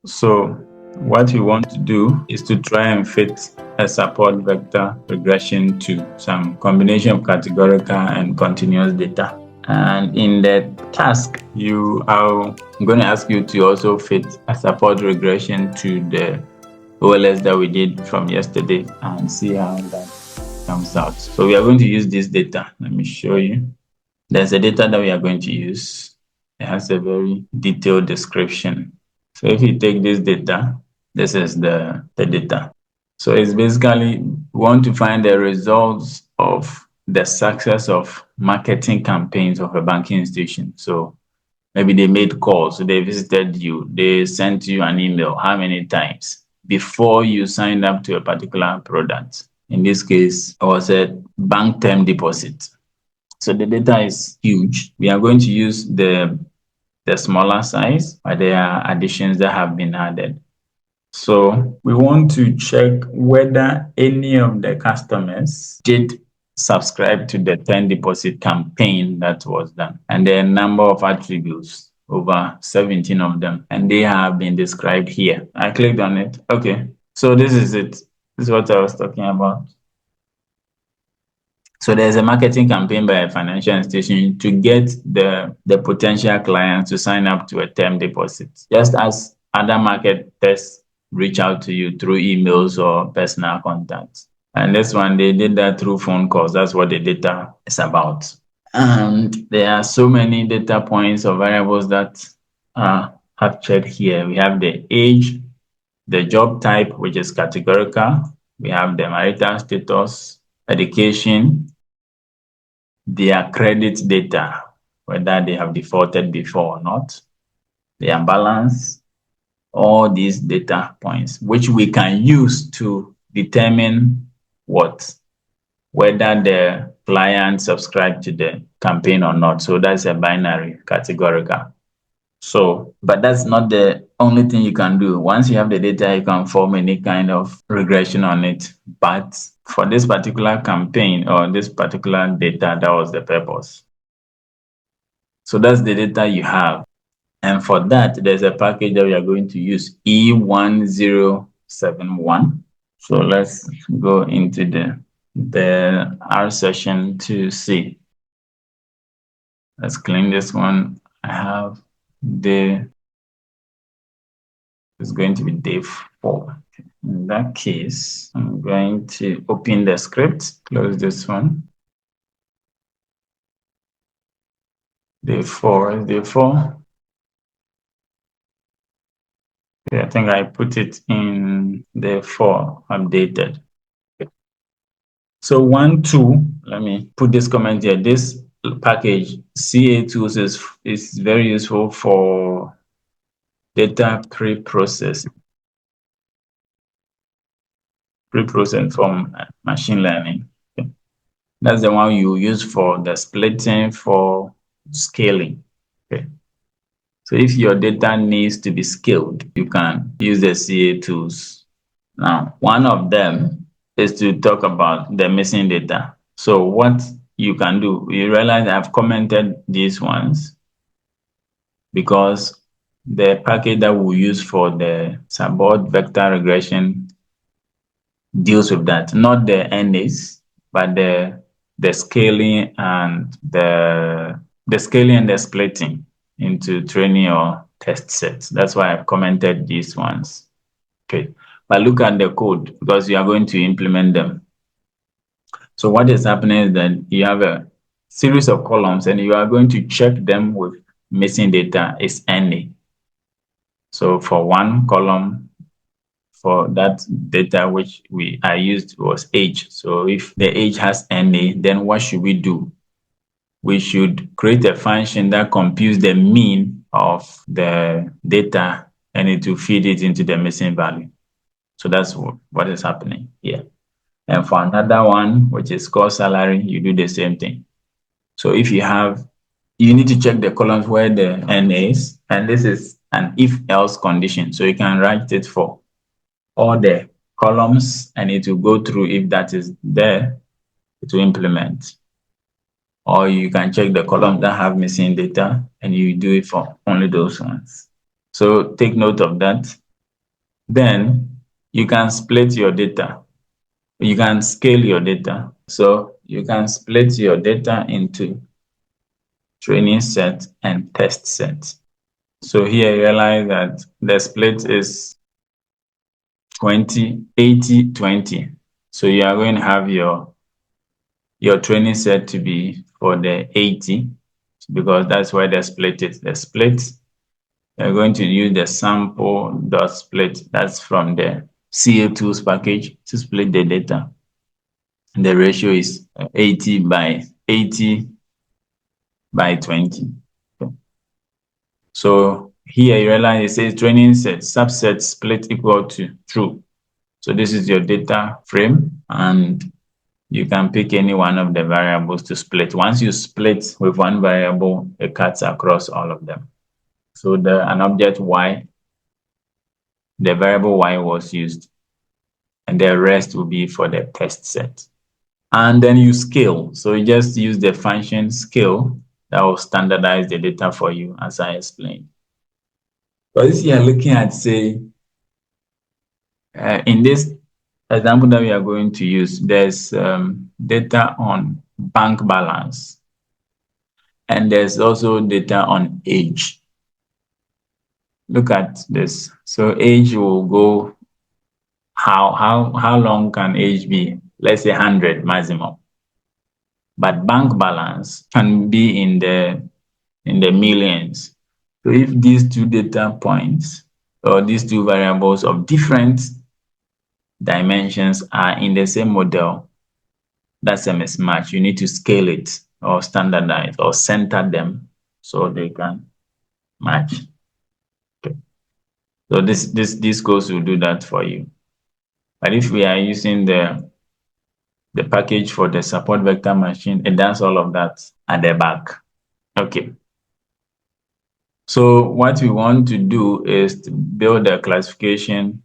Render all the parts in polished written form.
So what we want to do is to try and fit a support vector regression to some combination of categorical and continuous data. And in the task, I'm going to ask you to also fit a support regression to the OLS that we did from yesterday and see how that comes out. So we are going to use this data. Let me show you. There's a data that we are going to use. It has a very detailed description. So if you take this data, this is the data. So it's basically, we want to find the results of the success of marketing campaigns of a banking institution. So maybe they made calls, so they visited you, they sent you an email, how many times before you signed up to a particular product. In this case, it was a bank term deposit. So the data is huge. We are going to use the smaller size, but there are additions that have been added. So we want to check whether any of the customers did subscribe to the term deposit campaign that was done. And there are a number of attributes, over 17 of them, and they have been described here. I clicked on it. Okay, so this is it. This is what I was talking about. So there's a marketing campaign by a financial institution to get the potential clients to sign up to a term deposit, just as other marketers reach out to you through emails or personal contacts. And this one, they did that through phone calls. That's what the data is about. And there are so many data points or variables that are captured here. We have the age, the job type, which is categorical. We have the marital status, education, their credit data, whether they have defaulted before or not, their balance, all these data points, which we can use to determine whether the client subscribed to the campaign or not. So that's a binary categorical. So, but that's not the only thing you can do. Once you have the data, you can form any kind of regression on it. But for this particular campaign or this particular data, that was the purpose. So that's the data you have. And for that, there's a package that we are going to use, E1071. So let's go into the R session to see. Let's clean this one. I have it's going to be day 4. In that case, I'm going to open the script, close this one. Day 4 is day 4. I think I put it in day 4, updated. Okay. So 1.2, let me put this comment here. This package, CA tools, is very useful for data preprocessing from machine learning. Okay. That's the one you use for the splitting, for scaling. Okay. So if your data needs to be scaled, you can use the CA tools. Now, one of them is to talk about the missing data. So what you can do, you realize I've commented these ones because the package that we use for the support vector regression deals with that, not the NAs, but the scaling and the scaling and the splitting into training or test sets. That's why I've commented these ones. Okay, but look at the code because you are going to implement them. So what is happening is that you have a series of columns and you are going to check them with missing data is NA. So for one column, for that data which I used was age. So if the age has NA, then what should we do? We should create a function that computes the mean of the data and it will feed it into the missing value. So that's what is happening here. And for another one, which is called salary, you do the same thing. So if you need to check the columns where the N is, and this is an if-else condition. So you can write it for all the columns and it will go through. If that is there, it will implement. Or you can check the columns that have missing data and you do it for only those ones. So take note of that. Then you can split your data. You can scale your data. So you can split your data into training set and test set. So here you realize that the split is 20, 80, 20. So you are going to have your training set to be for the 80 because that's where the split is. The split, you're going to use the sample.split. That's from the CA tools package to split the data. And the ratio is 80 by 20. Okay. So here you realize it says training set subset split equal to true. So this is your data frame, and you can pick any one of the variables to split. Once you split with one variable, it cuts across all of them. So an object y, the variable y was used, and the rest will be for the test set. And then you scale. So you just use the function scale that will standardize the data for you, as I explained. But if you are looking at, say, in this example that we are going to use, there's data on bank balance, and there's also data on age. Look at this. So age will go, how long can age be? Let's say 100 maximum. But bank balance can be in the millions. So if these two data points or these two variables of different dimensions are in the same model, that's a mismatch. You need to scale it or standardize or center them so they can match. Okay. So this course will do that for you. But if we are using the package for the support vector machine, it does all of that at the back. Okay. So what we want to do is to build a classification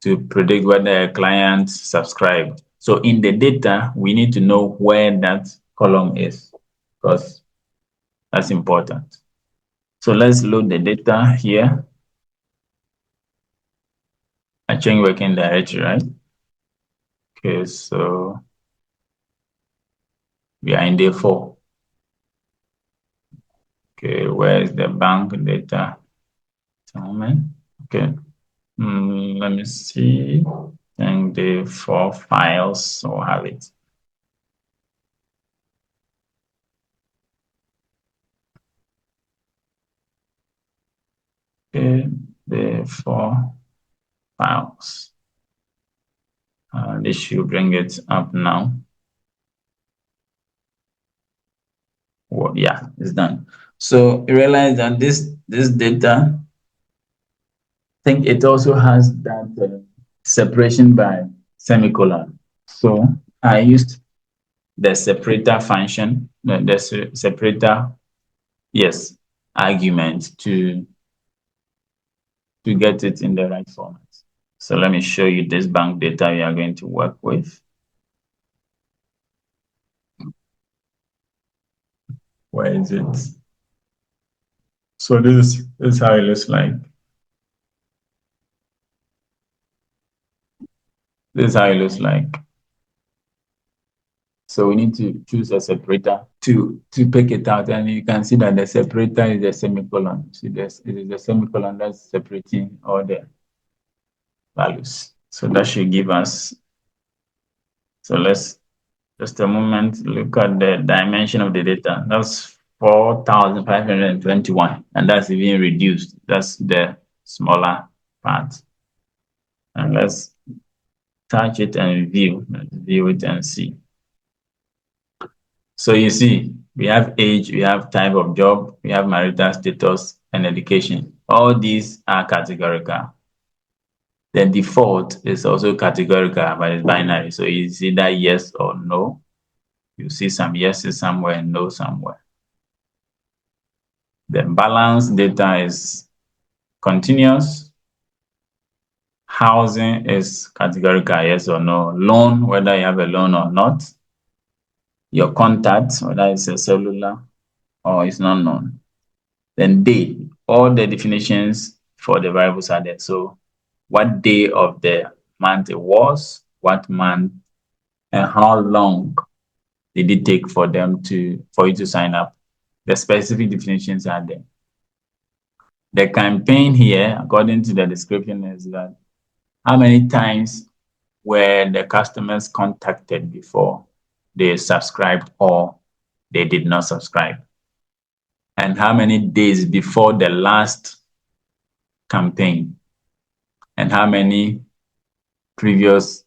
to predict whether a client subscribed. So in the data, we need to know where that column is because that's important. So let's load the data here. I change working directory, right? Okay, so we are in day 4. Okay, where is the bank data? Just a moment. Okay, let me see. And the 4 files, so we'll have it. Okay, the 4 files. This should bring it up now. Well, yeah, it's done. So you realize that this data, I think it also has that separation by semicolon. So I used the separator function, the separator, yes, argument to get it in the right format. So let me show you this bank data we are going to work with. Where is it? So this is how it looks like. This is how it looks like. So we need to choose a separator to pick it out, and you can see that the separator is the semicolon. See this, it is the semicolon that's separating all the values. So that should give us. So let's just a moment look at the dimension of the data. That's 4,521, and that's even reduced. That's the smaller part. And let's touch it and view it and see. So you see, we have age, we have type of job, we have marital status and education. All these are categorical. The default is also categorical, but it's binary. So it's either yes or no. You see some yeses somewhere and no somewhere. The balance data is continuous. Housing is categorical, yes or no. Loan, whether you have a loan or not. Your contact, whether it's a cellular or it's not known. Then day, all the definitions for the variables are there. So what day of the month it was, what month, and how long did it take for you to sign up. The specific definitions are there. The campaign here, according to the description, is that how many times were the customers contacted before they subscribed or they did not subscribe, and how many days before the last campaign, and how many previous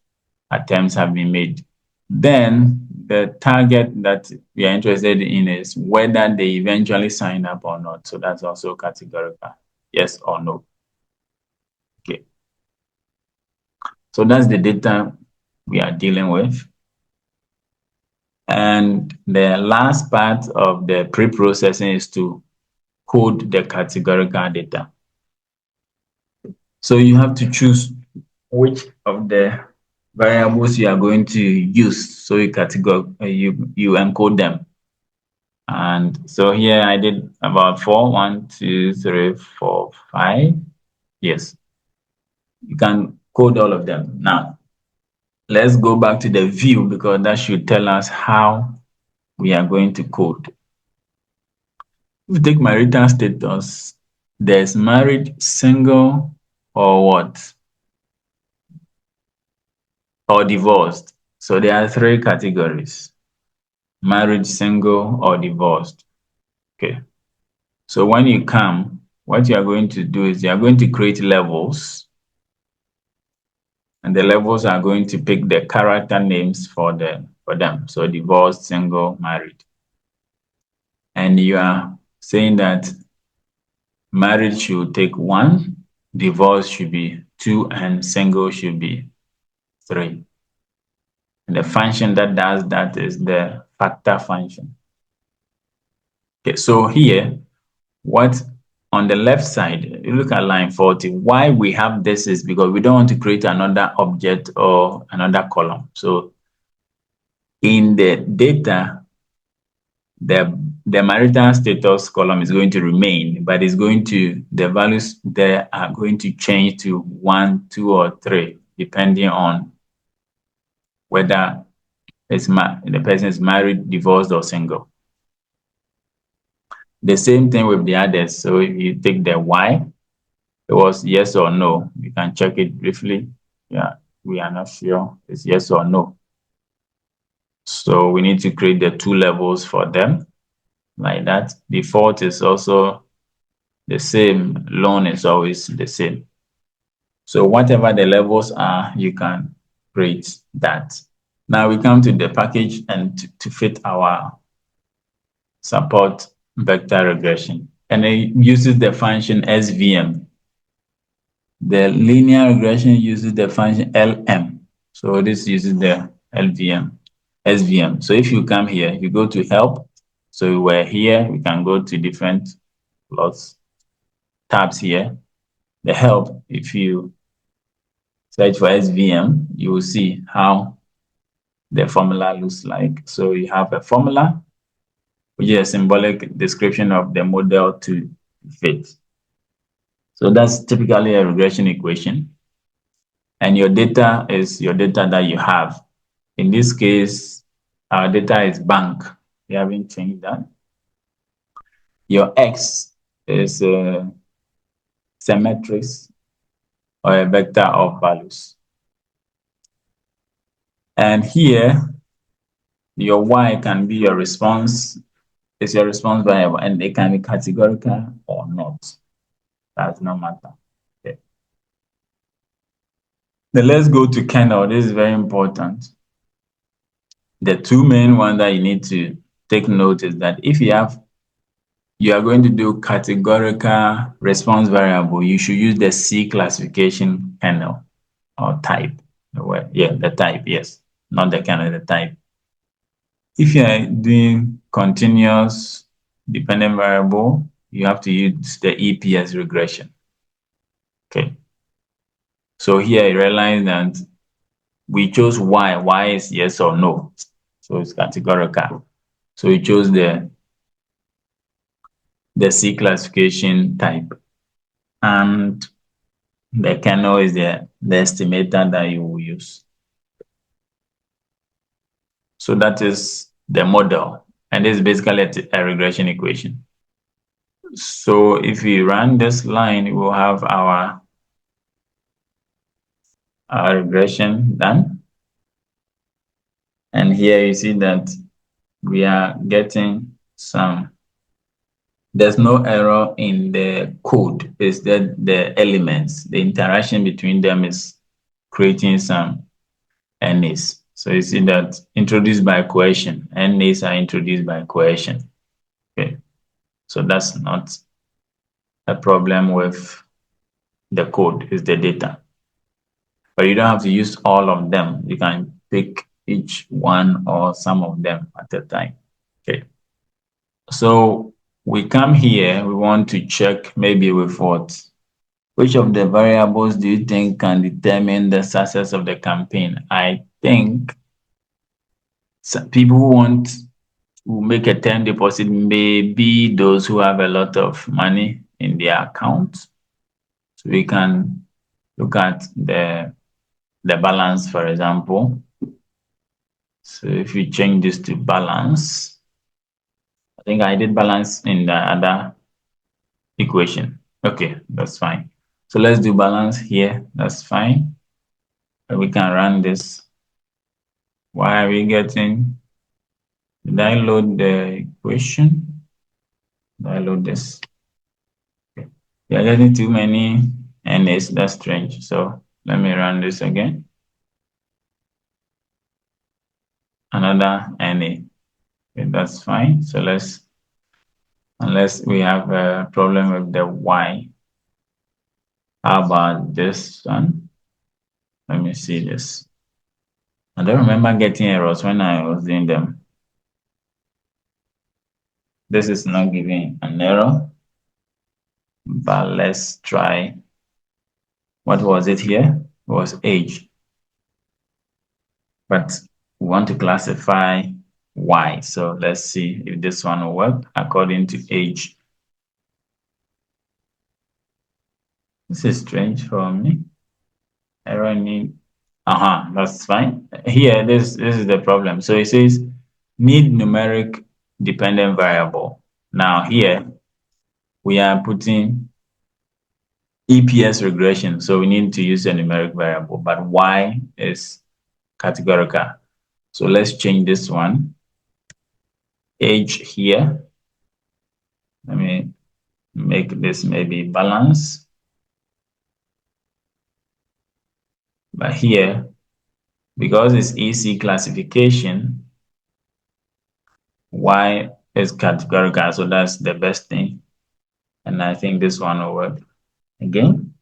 attempts have been made. Then the target that we are interested in is whether they eventually sign up or not. So that's also categorical, yes or no. Okay. So that's the data we are dealing with. And the last part of the pre-processing is to code the categorical data. So you have to choose which of the variables you are going to use. So you encode them. And so here I did about 4, 1, 2, 3, 4, 5. Yes. You can code all of them. Now, let's go back to the view because that should tell us how we are going to code. If you take marital status, there's married, single, or what? Or divorced. So there are 3 categories: married, single, or divorced. Okay. So when you come, what you are going to do is you are going to create levels, and the levels are going to pick the character names for them. So divorced, single, married. And you are saying that married should take 1, divorce should be 2, and single should be 3. And the function that does that is the factor function. Okay, so here, what on the left side, you look at line 40, why we have this is because we don't want to create another object or another column. So in the data, the marital status column is going to remain, but the values there are going to change to 1, 2, or 3, depending on whether the person is married, divorced, or single. The same thing with the others. So if you take the Y, it was yes or no. You can check it briefly. Yeah, we are not sure. It's yes or no. So we need to create the 2 levels for them like that. Default is also the same. Loan is always the same. So whatever the levels are, you can create that. Now we come to the package and to fit our support vector regression. And it uses the function SVM. The linear regression uses the function LM. So this uses the SVM. So if you come here, you go to help. So we're here, we can go to different plots, tabs here. The help, if you search for SVM, you will see how the formula looks like. So you have a formula, which is a symbolic description of the model to fit. So that's typically a regression equation. And your data is your data that you have. In this case, our data is bank. We haven't changed that. Your X is a matrix or a vector of values. And here, your Y can be your response. It's your response variable, and it can be categorical or not. Does not matter. Okay. Then let's go to kernel. This is very important. The 2 main ones that you need to take note is that if you are going to do categorical response variable, you should use the C classification kernel or type. Yeah, the type, yes, not the kernel, the type. If you are doing continuous dependent variable, you have to use the EPS regression. Okay. So here you realize that we chose Y. Y is yes or no. So it's categorical. So we chose the C classification type. And The kernel is the estimator that you will use. So that is the model. And this is basically a regression equation. So if we run this line, we will have our regression done. And here you see that we are getting there's no error in the code. It's the elements, the interaction between them is creating some NAs. So you see that introduced by coercion, NAs are introduced by coercion. Okay. So that's not a problem with the code, it's the data. But you don't have to use all of them. You can pick each one or some of them at a time. Okay. So we come here, we want to check maybe with what? Which of the variables do you think can determine the success of the campaign? I think people who want to make a term deposit may be those who have a lot of money in their account. So we can look at the balance, for example. So if you change this to balance, I think I did balance in the other equation. Okay, that's fine. So let's do balance here. That's fine. And we can run this. Why are we getting? Did I load the equation? Did I load this? Okay. We are getting too many NAs. That's strange. So let me run this again. Another NA. Okay, that's fine. So unless we have a problem with the Y. How about this one? Let me see this. I don't remember getting errors when I was doing them. This is not giving an error, but let's try. What was it here? It was age. But we want to classify Y. So let's see if this one will work according to age. This is strange for me. Error need. That's fine. Here, this is the problem. So it says need numeric dependent variable. Now here we are putting EPS regression. So we need to use a numeric variable, but Y is categorical. So let's change this one. Age here. Let me make this maybe balance. But here, because it's EC classification, Y is categorical. So that's the best thing. And I think this one will work. Again,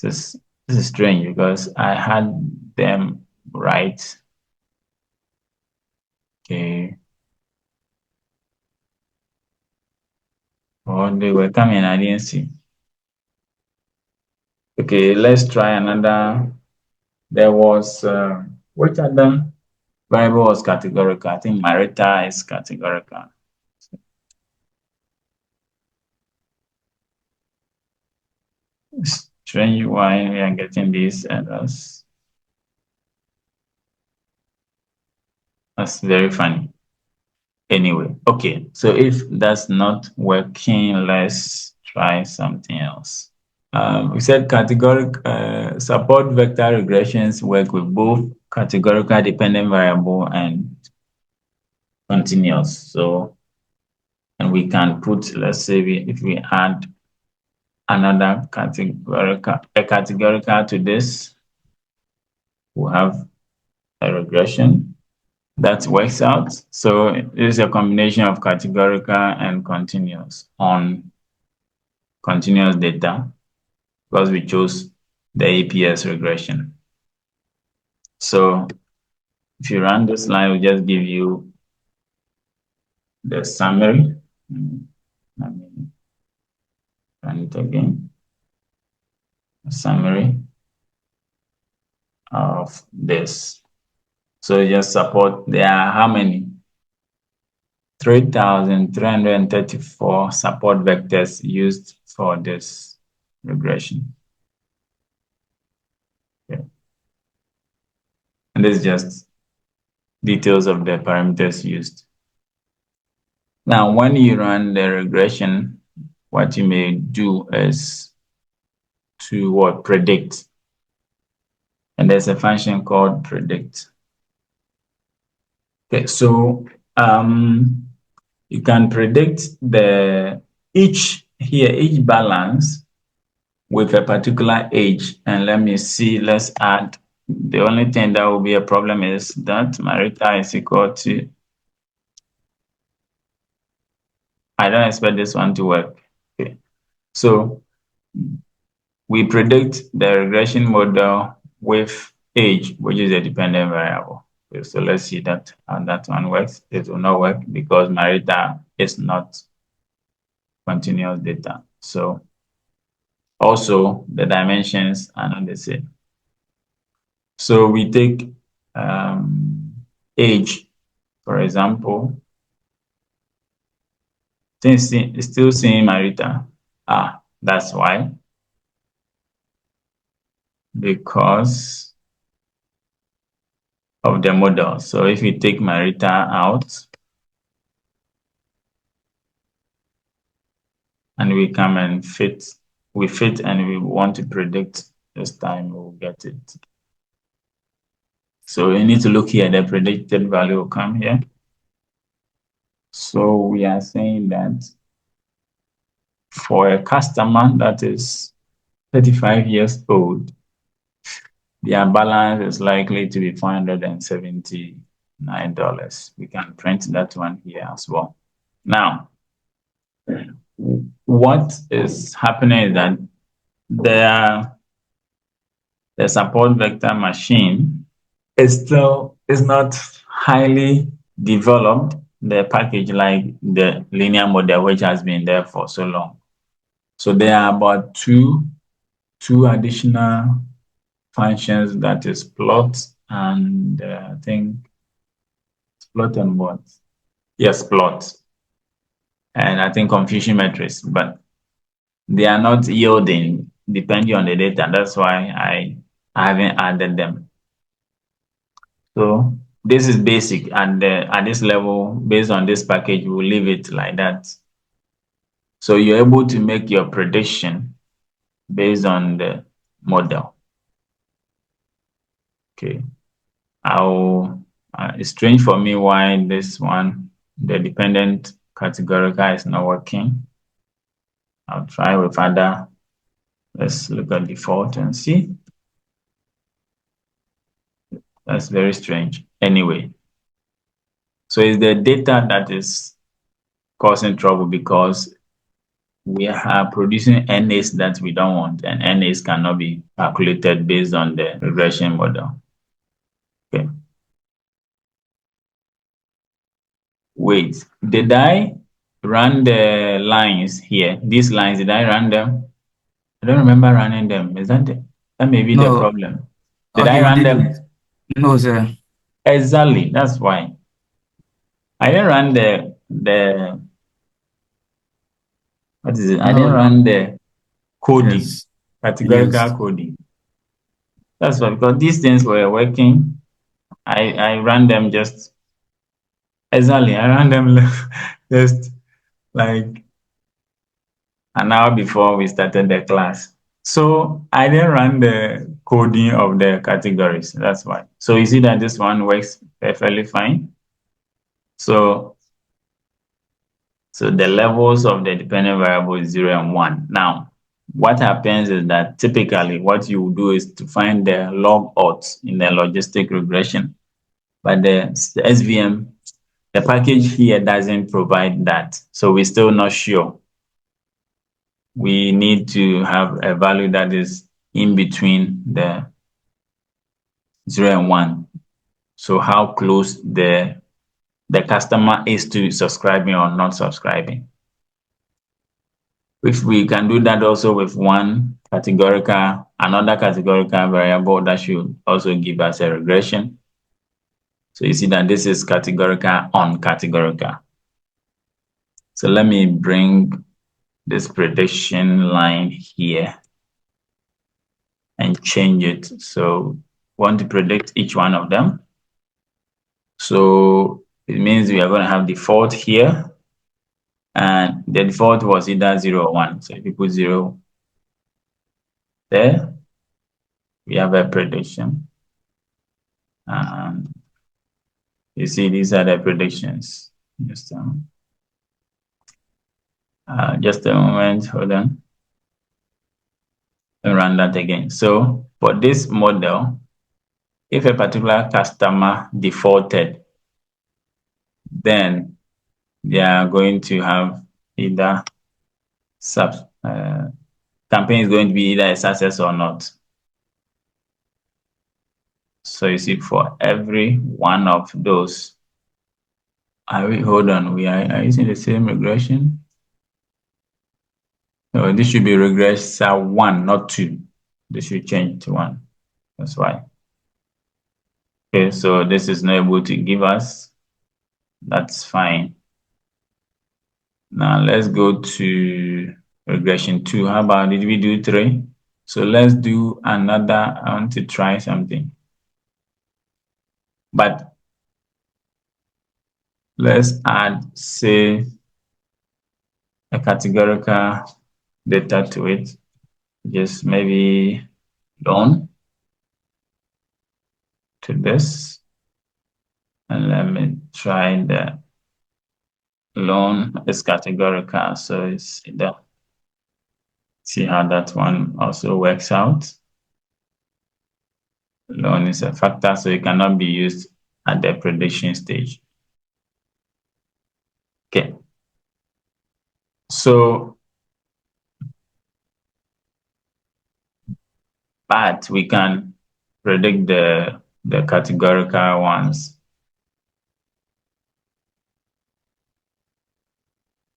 this is strange because I had them right. Okay. Oh, they were coming, I didn't see. Okay, let's try another. There was, which other variable was categorical? I think Marita is categorical. Strange why we are getting these errors. That's very funny. Anyway, okay, so if that's not working, let's try something else. We said categorical support vector regressions work with both categorical dependent variable and continuous. So, and we can put, let's say, if we add another categorical to this, we'll have a regression that works out. So it is a combination of categorical and continuous on continuous data because we chose the EPS regression. So if you run this line, we just give you the summary. Let me run it again. A summary of this. So just support, there are how many? 3,334 support vectors used for this regression. Okay. And this is just details of the parameters used. Now, when you run the regression, what you may do is to predict. And there's a function called predict. Okay, so you can predict each balance with a particular age. And let me see, let's add, the only thing that will be a problem is that Marita is equal to, I don't expect this one to work. Okay, so we predict the regression model with age, which is a dependent variable. Okay, so let's see that how that one works. It will not work because Marita is not continuous data. So also the dimensions are not the same. So we take age, for example. Still seeing Marita. That's why. Because of the model. So if we take Marita out and we come and we fit and we want to predict this time, we'll get it. So you need to look here, the predicted value will come here. So we are saying that for a customer that is 35 years old, their balance is likely to be $479. We can print that one here as well. Now, what is happening is that the support vector machine is not highly developed, the package like the linear model, which has been there for so long. So there are about two additional functions, that is plot and I think plot and what? Yes, plot. And I think confusion matrix, but they are not yielding depending on the data. That's why I haven't added them. So this is basic, and at this level, based on this package, we'll leave it like that. So you're able to make your prediction based on the model. Okay. It's strange for me why this one, the dependent categorical, is not working. I'll try with other. Let's look at default and see. That's very strange. Anyway, so it's the data that is causing trouble because we are producing NAs that we don't want, and NAs cannot be calculated based on the regression model. Okay. Wait, did I run the lines here? These lines, did I run them? I don't remember running them. Is that it? That may be the problem. Did I run them? No, sir. Exactly. That's why. I didn't run the what is it? I didn't run the coding, categorical coding. That's why, because these things were working. I ran them just exactly. I ran them just like an hour before we started the class. So I didn't run the coding of the categories. That's why. So you see that this one works perfectly fine. So the levels of the dependent variable is 0 and 1. Now, what happens is that typically what you do is to find the log odds in the logistic regression. But the SVM, the package here doesn't provide that. So we're still not sure. We need to have a value that is in between the 0 and 1. So how close the customer is to subscribing or not subscribing. If we can do that also with another categorical variable, that should also give us a regression. So you see that this is categorical on categorical. So let me bring this prediction line here. and change it. So we want to predict each one of them. So it means we are going to have default here, and the default was either 0 or 1. So if you put 0 there, we have a prediction. You see, these are the predictions. Just a moment, hold on. And run that again. So for this model, if a particular customer defaulted, then they are going to have either campaign is going to be either a success or not. So you see, for every one of those, hold on, we are using the same regression. No, this should be regressor 1, not 2. This should change to 1. That's why. Okay, so this is not able to give us. That's fine. Now let's go to regression 2. How about, did we do 3? So let's do another. I want to try something. But let's add, say, a categorical data to it. Just maybe loan to this. And let me try the loan is categorical. So it's the, see how that one also works out. Loan is a factor, so it cannot be used at the prediction stage. Okay. So, but we can predict the categorical ones.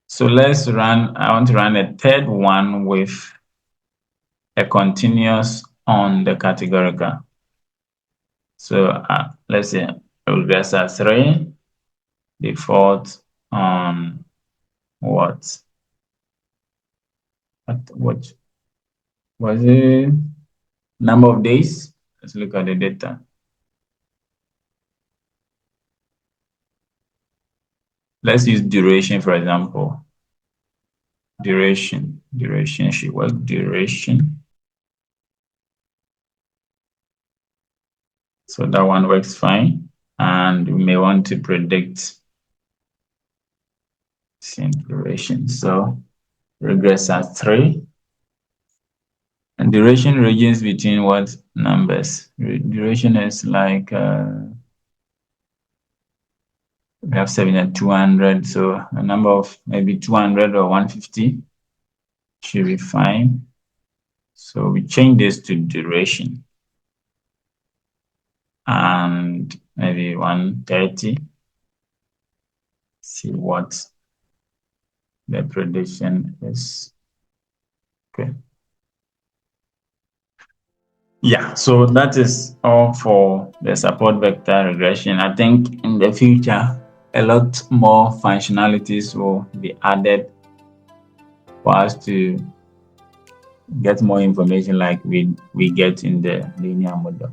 So let's run, I want to run a third one with a continuous on the categorical. So let's say regressor 3, default on what was it? Number of days. Let's look at the data. Let's use duration, for example. Duration should work. Duration. So that one works fine. And we may want to predict same duration. So regressor 3. And duration ranges between what numbers? Duration is like we have 7 and 200, so a number of maybe 200 or 150 should be fine. So we change this to duration and maybe 130. See what the prediction is. Okay. Yeah, so that is all for the support vector regression. I think in the future, a lot more functionalities will be added for us to get more information like we get in the linear model.